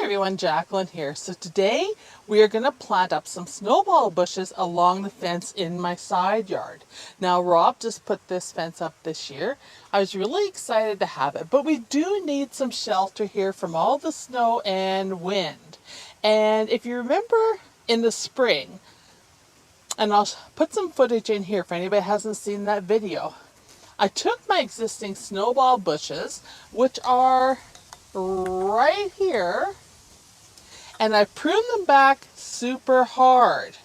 Hi everyone, Jacqueline here. So today we are going to plant up some snowball bushes along the fence in my side yard. Now Rob just put this fence up this year. I was really excited to have it, but we do need some shelter here from all the snow and wind. And if you remember in the spring, and I'll put some footage in here for anybody who hasn't seen that video, I took my existing snowball bushes, which are right here, and I pruned them back super hard.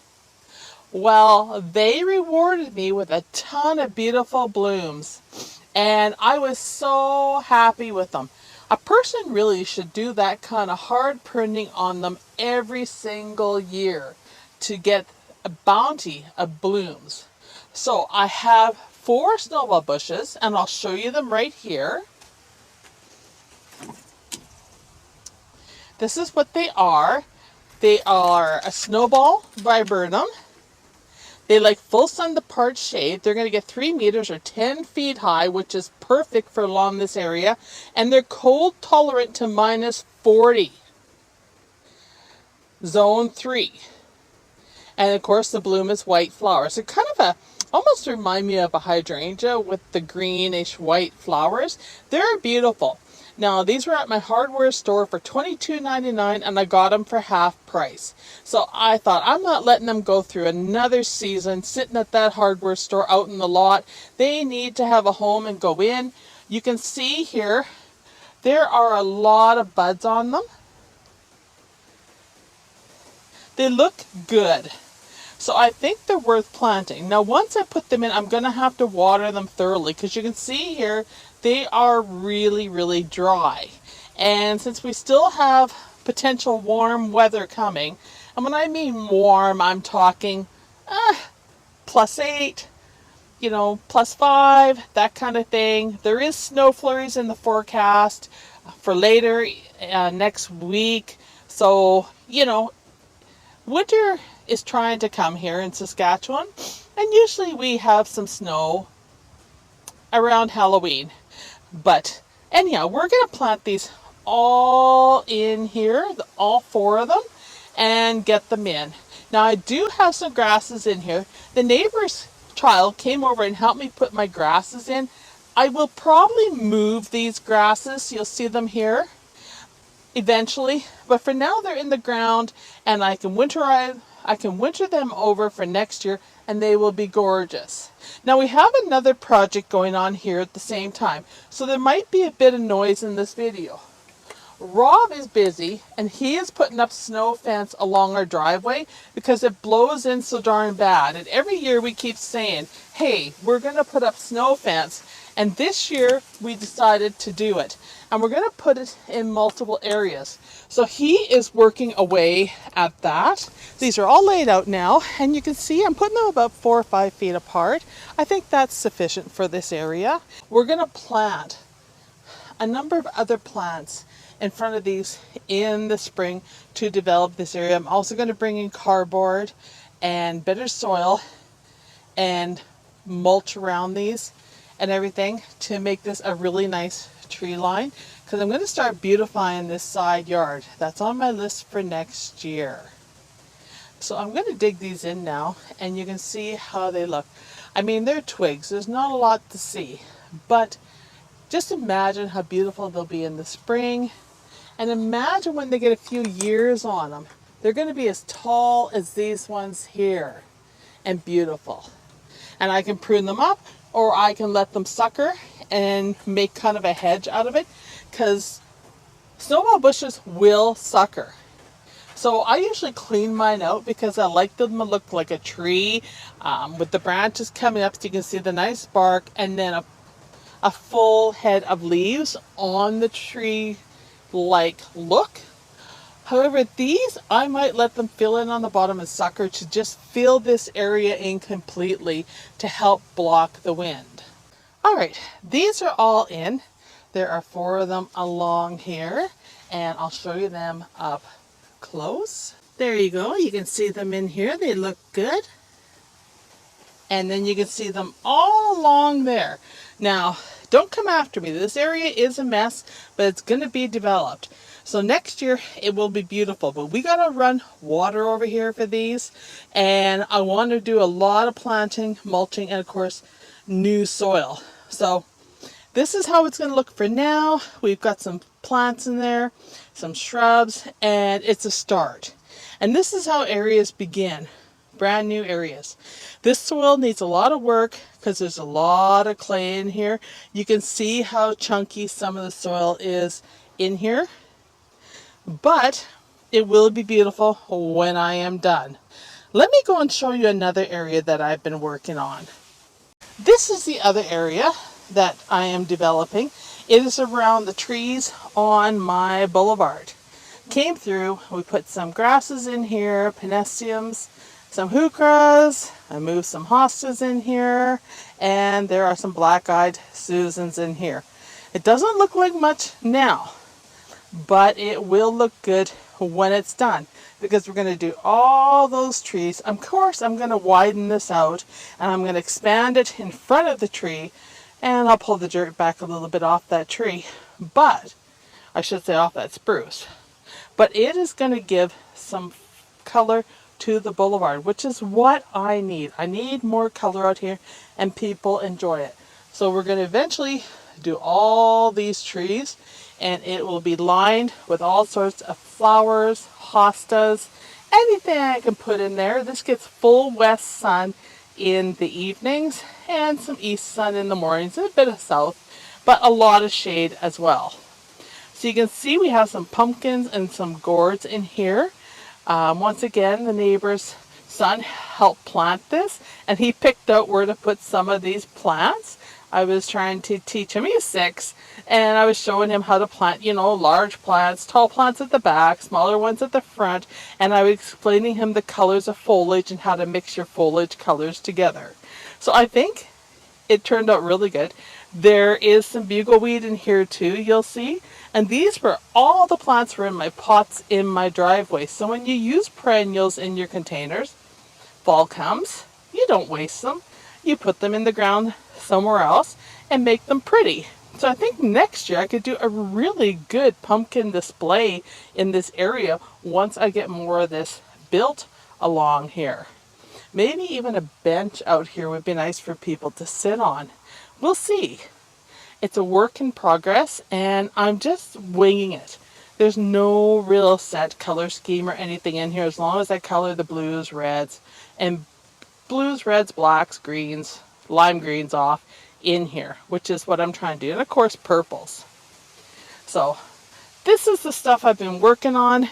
Well, they rewarded me with a ton of beautiful blooms, and I was so happy with them. A person really should do that kind of hard pruning on them every single year to get a bounty of blooms. So I have 4 snowball bushes, and I'll show you them right here. This is what they are. They are a snowball viburnum. They like full sun to part shade. They're going to get 3 meters or 10 feet high, which is perfect for along this area. And they're cold tolerant to -40. Zone 3. And of course the bloom is white flowers. They're kind of almost remind me of a hydrangea with the greenish white flowers. They're beautiful. Now, these were at my hardware store for $22.99, and I got them for half price. So I thought, I'm not letting them go through another season sitting at that hardware store out in the lot. They need to have a home and go in. You can see here, there are a lot of buds on them. They look good. So I think they're worth planting. Now, once I put them in, I'm going to have to water them thoroughly, because you can see here, they are really, really dry. And since we still have potential warm weather coming, and when I mean warm, I'm talking +8, +5, that kind of thing. There is snow flurries in the forecast for later next week. So, winter is trying to come here in Saskatchewan, and usually we have some snow around Halloween. But anyhow, we're going to plant these all in here, all 4 of them, and get them in. Now, I do have some grasses in here. The neighbor's child came over and helped me put my grasses in. I will probably move these grasses. You'll see them here eventually, but for now they're in the ground, and I can winter them over for next year, and they will be gorgeous. Now, we have another project going on here at the same time, so there might be a bit of noise in this video. Rob is busy, and he is putting up snow fence along our driveway because it blows in so darn bad. And every year we keep saying, hey, we're going to put up snow fence. And this year we decided to do it. And we're going to put it in multiple areas. So he is working away at that. These are all laid out now. And you can see I'm putting them about 4 or 5 feet apart. I think that's sufficient for this area. We're going to plant a number of other plants in front of these in the spring to develop this area. I'm also going to bring in cardboard and better soil and mulch around these and everything to make this a really nice tree line, because I'm going to start beautifying this side yard. That's on my list for next year. So I'm going to dig these in now, and you can see how they look. I mean, they're twigs. There's not a lot to see, but just imagine how beautiful they'll be in the spring. And imagine when they get a few years on them. They're going to be as tall as these ones here and beautiful. And I can prune them up, or I can let them sucker and make kind of a hedge out of it, because snowball bushes will sucker. So I usually clean mine out because I like them to look like a tree with the branches coming up so you can see the nice bark, and then a full head of leaves on the tree like look. However, these I might let them fill in on the bottom and sucker to just fill this area in completely to help block the wind. Alright, these are all in. There are 4 of them along here, and I'll show you them up close. There you go, you can see them in here. They look good. And then you can see them all along there. Now, don't come after me. This area is a mess, but it's going to be developed. So next year it will be beautiful, but we got to run water over here for these, and I want to do a lot of planting, mulching, and of course new soil. So this is how it's going to look for now. We've got some plants in there, some shrubs, and it's a start. And this is how areas begin, brand new areas. This soil needs a lot of work because there's a lot of clay in here. You can see how chunky some of the soil is in here. But it will be beautiful when I am done. Let me go and show you another area that I've been working on. This is the other area that I am developing. It is around the trees on my boulevard. Came through, we put some grasses in here, perennials, some heucheras, I moved some hostas in here, and there are some black-eyed Susans in here. It doesn't look like much now, but it will look good when it's done, because we're going to do all those trees. Of course, I'm going to widen this out, and I'm going to expand it in front of the tree, and I'll pull the dirt back a little bit off that tree, but I should say off that spruce. But it is going to give some color to the boulevard, which is what I need. I need more color out here, and people enjoy it. So we're going to eventually do all these trees, and it will be lined with all sorts of flowers, hostas, anything I can put in there. This gets full west sun in the evenings and some east sun in the mornings and a bit of south, but a lot of shade as well. So you can see we have some pumpkins and some gourds in here. Once again, the neighbor's son helped plant this, and he picked out where to put some of these plants. I was trying to teach him, he's 6, and I was showing him how to plant, large plants, tall plants at the back, smaller ones at the front, and I was explaining him the colors of foliage and how to mix your foliage colors together. So I think it turned out really good. There is some bugleweed in here too, you'll see. And these were all the plants were in my pots in my driveway. So when you use perennials in your containers, fall comes, you don't waste them. You put them in the ground somewhere else and make them pretty. So I think next year I could do a really good pumpkin display in this area once I get more of this built along here. Maybe even a bench out here would be nice for people to sit on. We'll see. It's a work in progress, and I'm just winging it. There's no real set color scheme or anything in here, as long as I color the blues, reds, and blues, reds, blacks, greens, lime greens off in here, which is what I'm trying to do. And of course, purples. So this is the stuff I've been working on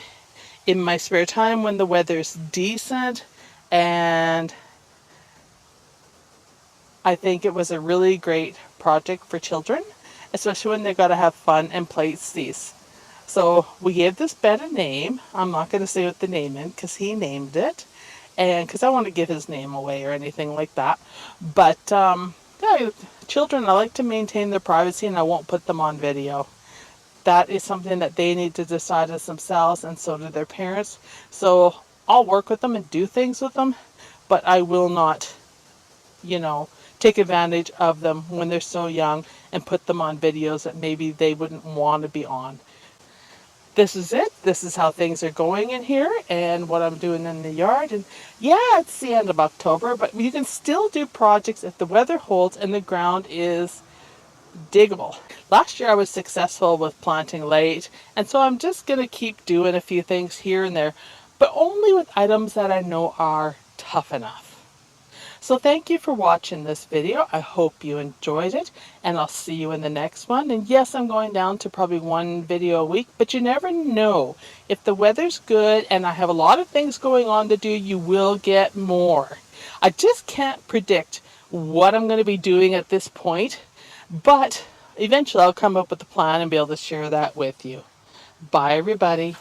in my spare time when the weather's decent, and I think it was a really great project for children, especially when they've got to have fun and place these. So we gave this bed a name. I'm not going to say what the name is because he named it, and because I want to give his name away or anything like that. But yeah, children, I like to maintain their privacy, and I won't put them on video. That is something that they need to decide as themselves, and so do their parents. So I'll work with them and do things with them, but I will not, take advantage of them when they're so young and put them on videos that maybe they wouldn't want to be on. This is it. This is how things are going in here and what I'm doing in the yard. And yeah, it's the end of October, but you can still do projects if the weather holds and the ground is diggable. Last year I was successful with planting late, and so I'm just going to keep doing a few things here and there, but only with items that I know are tough enough. So thank you for watching this video. I hope you enjoyed it, and I'll see you in the next one. And yes, I'm going down to probably 1 video a week, but you never know. If the weather's good and I have a lot of things going on to do, you will get more. I just can't predict what I'm going to be doing at this point, but eventually I'll come up with a plan and be able to share that with you. Bye, everybody.